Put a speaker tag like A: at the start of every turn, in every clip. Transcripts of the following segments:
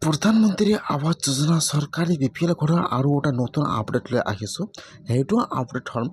A: প্ৰধানমন্ত্ৰী আৱাস যোজনা চৰকাৰী বিপিএল ঘৰৰ আৰু এটা নতুন আপডেট লৈ আহিছোঁ। সেইটো আপডেট হ'ল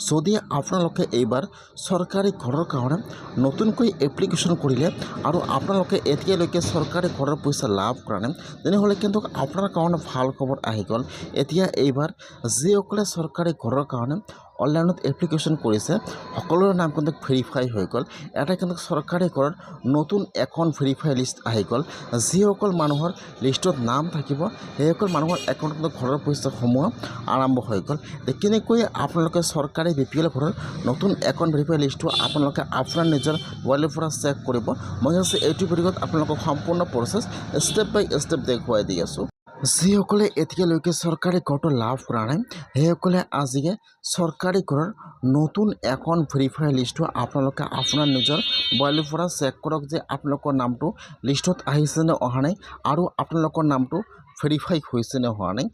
A: যদি আপোনালোকে এইবাৰ চৰকাৰী ঘৰৰ কাৰণে নতুনকৈ এপ্লিকেশ্যন কৰিলে আৰু আপোনালোকে এতিয়ালৈকে চৰকাৰী ঘৰৰ পইচা লাভ কৰা নাই, তেনেহ'লে কিন্তু আপোনাৰ কাৰণে ভাল খবৰ আহি গ'ল। এতিয়া এইবাৰ যিসকলে চৰকাৰী ঘৰৰ কাৰণে অনলাইনত এপ্লিকেশ্যন কৰিছে সকলোৰে নাম কিন্তু ভেৰিফাই হৈ গ'ল। এটা কিন্তু চৰকাৰী ঘৰত নতুন এখন ভেৰিফাই লিষ্ট আহি গ'ল। যিসকল মানুহৰ লিষ্টত নাম থাকিব সেইসকল মানুহৰ একাউণ্টত ঘৰৰ পইচা সোমোৱা আৰম্ভ হৈ গ'ল। কেনেকৈ আপোনালোকে চৰকাৰী বিপিএল ঘৰৰ নতুন একাউণ্ট ভেৰিফাই লিষ্টটো আপোনালোকে আপোনাৰ নিজৰ মোবাইলৰ পৰা চেক কৰিব। মই হৈছে এইটো ভিডিঅ'ত আপোনালোকক সম্পূৰ্ণ প্ৰচেছ ষ্টেপ বাই ষ্টেপ দেখুৱাই দি আছোঁ। যিসকলে এতিয়ালৈকে চৰকাৰী ঘৰটো লাভ কৰা নাই সেইসকলে আজিয়ে চৰকাৰী ঘৰৰ নতুন একাউণ্ট ভেৰিফাই লিষ্টটো আপোনালোকে আপোনাৰ নিজৰ মোবাইলৰ পৰা চেক কৰক যে আপোনালোকৰ নামটো লিষ্টত আহিছে নে অহা নাই আৰু আপোনালোকৰ নামটো ভেৰিফাই হৈছে নে হোৱা নাই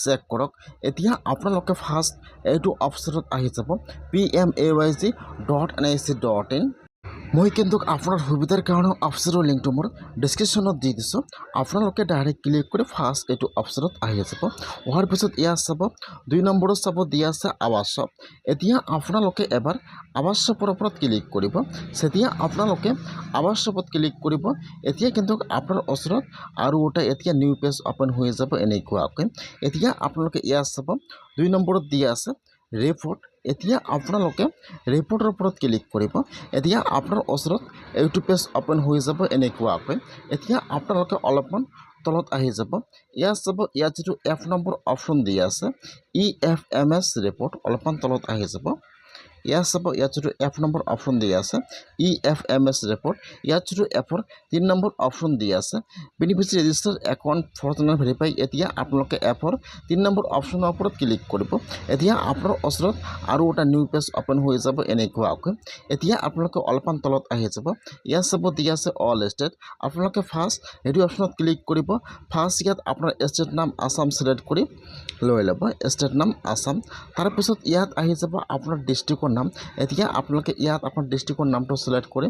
A: চেক কৰক। এতিয়া আপোনালোকে ফাৰ্ষ্ট এইটো অপশ্যনত আহি যাব pmayg.nic.in। মই কিন্তু আপোনাৰ সুবিধাৰ কাৰণে অপশ্যনৰ লিংকটো মোৰ ডিছক্ৰিপশ্যনত দি দিছোঁ। আপোনালোকে ডাইৰেক্ট ক্লিক কৰি ফাৰ্ষ্ট এইটো অপশ্যনত আহি যাব। অহাৰ পিছত ইয়াত চাব 2 নম্বৰত চাব দিয়া আছে আৱাস। এতিয়া আপোনালোকে এবাৰ আৱাস ওপৰত ক্লিক কৰিব। যেতিয়া আপোনালোকে আৱাস ক্লিক কৰিব এতিয়া কিন্তু আপোনাৰ ওচৰত আৰু এটা এতিয়া নিউ পেজ অ'পেন হৈ যাব এনেকুৱাকৈ। এতিয়া আপোনালোকে ইয়াত চাব 2 নম্বৰত দিয়া আছে ৰিপৰ্ট। এতিয়া আপোনালোকে ৰিপৰ্টৰ ওপৰত ক্লিক কৰিব। এতিয়া আপোনাৰ ওচৰত এইটো পেজ অ'পেন হৈ যাব এনেকুৱাকৈ। এতিয়া আপোনালোকে অলপমান তলত আহি যাব। ইয়াত চাব ইয়াত যিটো F নম্বৰ অপশ্যন দিয়া আছে EFMS ৰিপৰ্ট অলপমান তলত আহি যাব। ইয়াত চাব ইয়াত যিটো F নম্বৰ অপশ্যন দিয়া আছে EFMS ৰিপৰ্ট। ইয়াত যিটো Fৰ 3 নম্বৰ অপশ্যন দিয়া আছে beneficiary register account for verify. এতিয়া আপোনালোকে Fৰ 3 নম্বৰ অপশ্যনৰ ওপৰত ক্লিক কৰিব। এতিয়া আপোনাৰ ওচৰত আৰু এটা নিউ পেজ অ'পেন হৈ যাব এনেকুৱাকৈ। এতিয়া আপোনালোকে অলপমান তলত আহি যাব। ইয়াত চাব দিয়া আছে অল ষ্টেট। আপোনালোকে ফাৰ্ষ্ট সেইটো অপশ্যনত ক্লিক কৰিব। ফাৰ্ষ্ট ইয়াত আপোনাৰ ষ্টেট নাম আছাম ছিলেক্ট কৰি লৈ ল'ব, ষ্টেট নাম আছাম। তাৰপিছত ইয়াত আহি যাব আপোনাৰ ডিষ্ট্ৰিক্টৰ নাম। এতিয়া আপোনালোকে ইয়াত আপোনাৰ ডিষ্ট্ৰিক্টৰ নামটো ছিলেক্ট কৰি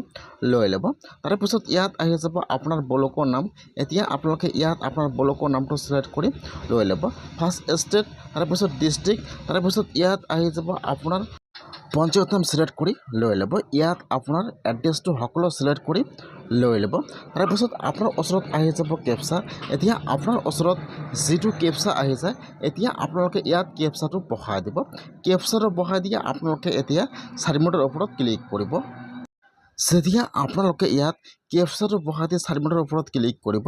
A: লৈ ল'ব। তাৰপিছত ইয়াত আহি যাব আপোনাৰ ব্লকৰ নাম। এতিয়া আপোনালোকে ইয়াত আপোনাৰ ব্লকৰ নামটো ছিলেক্ট কৰি লৈ ল'ব। ফাৰ্ষ্ট ষ্টেট, তাৰপিছত ডিষ্ট্ৰিক্ট, তাৰপিছত ইয়াত আহি যাব আপোনাৰ পঞ্চায়ত নাম ছিলেক্ট কৰি লৈ ল'ব। ইয়াত আপোনাৰ এড্ৰেছটো সকলো ছিলেক্ট কৰি লৈ ল'ব। তাৰপিছত আপোনাৰ ওচৰত আহি যাব কেপচা। এতিয়া আপোনাৰ ওচৰত যিটো কেপচা আহি যায় এতিয়া আপোনালোকে ইয়াত কেপচাটো বহাই দিব। কেপচাটো বহাই দিয়ে আপোনালোকে এতিয়া ছাবমিটৰ ওপৰত ক্লিক কৰিব। যেতিয়া আপোনালোকে ইয়াত কেপচাটো বহাই দিয়ে ছাবমিটৰ ওপৰত ক্লিক কৰিব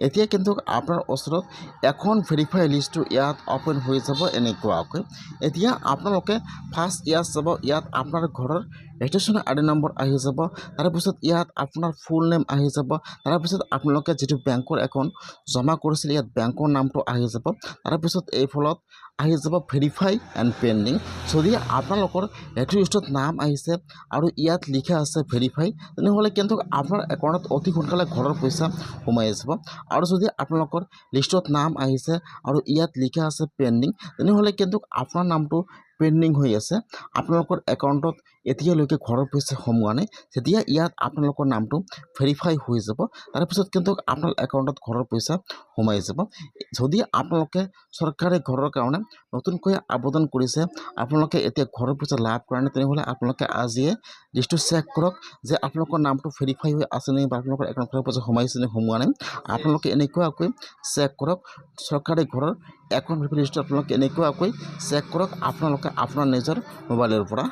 A: এতিয়া কিন্তু আপোনাৰ ওচৰত এখন ভেৰিফাই লিষ্টটো ইয়াত অ'পেন হৈ যাব এনেকুৱাকৈ। এতিয়া আপোনালোকে ফাৰ্ষ্ট ইয়াত চাব ইয়াত আপোনাৰ ঘৰৰ ৰেজিষ্ট্ৰেশ্যন ID নম্বৰ আহি যাব। তাৰপিছত ইয়াত আপোনাৰ ফুল নেম আহি যাব। তাৰপিছত আপোনালোকে যিটো বেংকৰ একাউণ্ট জমা কৰিছিল ইয়াত বেংকৰ নামটো আহি যাব। তাৰপিছত এই ফলত আহি যাব ভেৰিফাই এণ্ড পেণ্ডিং। যদি আপোনালোকৰ সেইটো লিষ্টত নাম আহিছে আৰু ইয়াত লিখা আছে ভেৰিফাই তেনেহ'লে কিন্তু আপোনাৰ একাউণ্টত অতি সোনকালে ঘৰৰ পইচা সোমাই যাব। আৰু যদি আপোনালোকৰ লিষ্টত নাম আহিছে আৰু ইয়াত লিখা আছে পেণ্ডিং তেনেহ'লে কিন্তু আপোনাৰ নামটো পেণ্ডিং হৈ আছে, আপোনালোকৰ একাউণ্টত এতিয়ালৈকে ঘৰৰ পইচা সোমোৱা নাই। যেতিয়া ইয়াত আপোনালোকৰ নামটো ভেৰিফাই হৈ যাব তাৰপিছত কিন্তু আপোনাৰ একাউণ্টত ঘৰৰ পইচা সোমাই যাব। যদি আপোনালোকে চৰকাৰী ঘৰৰ কাৰণে নতুনকৈ আবেদন কৰিছে আপোনালোকে এতিয়া ঘৰৰ পইচা লাভ কৰা নাই তেনেহ'লে আপোনালোকে আজিয়ে লিষ্টটো চেক কৰক যে আপোনালোকৰ নামটো ভেৰিফাই হৈ আছে নে বা আপোনালোকৰ একাউণ্টত ঘৰৰ পইচা সোমাইছে নে সোমোৱা নাই। আপোনালোকে এনেকুৱাকৈ চেক কৰক চৰকাৰী ঘৰৰ একাউণ্ট ভেৰিফাই লিষ্টটো আপোনালোকে এনেকুৱাকৈ চেক কৰক আপোনালোকে আপোনাৰ নিজৰ মোবাইলৰ পৰা।